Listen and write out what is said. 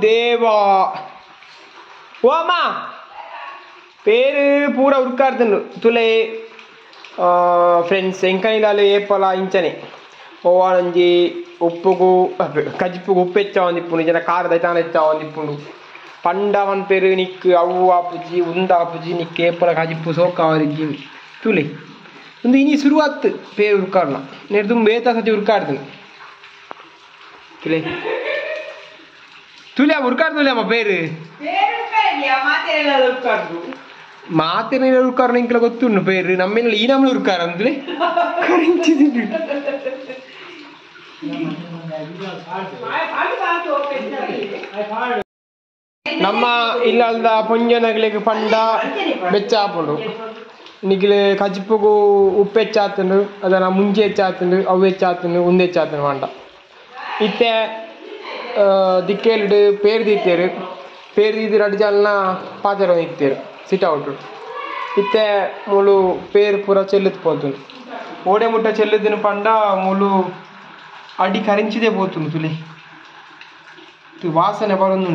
దేవా ఓ అమ్మా పేరు పూర ఉరుకాడుతుండు తులే ఫ్రెండ్స్ ఇంకా ఇలా ఏపలా ఇంచని ఓవాలంజి ఉప్పుకు కజిప్పుకు ఉప్పు ఎచ్చావని ఇప్పుడు నిజంగా కారు దైతాన్ని ఎచ్చావని ఇప్పుడు పండవన్ పేరు నీకు అవ్వు ఆపుజి ఉందాపుజి నీకు ఏపల కజిప్పు సోకావరిజి తులే ಒಂದು ಇನಿ ಶುರುವಾತ್ ಪೇರು ಉರ್ಕಾಡ್ನ ನೆಡ್ದು ಬೇತ ಸತಿ ಉರ್ಕಾಡ್ತೀನಿ ತುಲೆ ತುಲೆ ಉರ್ಕಾಡ್ದು ಅಮ್ಮ ಪೇರು ಮಾತೇನ ಉರ್ಕಾರ ಇಂಕಲ ಗೊತ್ತುಂಡು ಪೇರು ನಮ್ಮೇಲೆ ಈ ನಮ್ಮಲ್ಲಿ ಉರ್ಕಾರ ಅಂದ್ರೆ ನಮ್ಮ ಇಲ್ಲದ ಪುಂಜನಗಳಿಗೆ ಪಂಡ ಬೆಚ್ಚಾಪುಂಡು ನಿಖಿಲ್ ಕಜಿಪ್ಪುಗೂ ಉಪ್ಪು ಹೆಚ್ಚಾತಂಡು ಅದನ್ನು ಮುಂಚೆ ಹೆಚ್ಚಾತಂಡು ಅವು ಹೆಚ್ಚಾತಂಡು ಉಂದು ಹೆಚ್ಚಾತಂಡು ಮಂಡ ಇತ್ತೆ ದಿಕ್ಕೇಲಿಡು ಪೇರು ದೀತೇರು ಪೇರು ದೀದಿರು ಅಡ್ಡು ಜಲ್ನ ಪಾತೆರ ಇತ್ತೇರು ಸಿಟ್ ಔಟ್ ಇತ್ತೆ ಮುಳು ಪೇರು ಪೂರ ಚೆಲ್ಲುತ್ತು పోతుంది ಓಡೆ ಮುಟ್ಟ ಚೆಲ್ಲುದಿನ ಪಂಡ ಮುಳು ಅಡಿ ಕರಿಂಚಿದೆ పోతుంది ತುಲಿ ವಾಸನೆ ಬರೋದು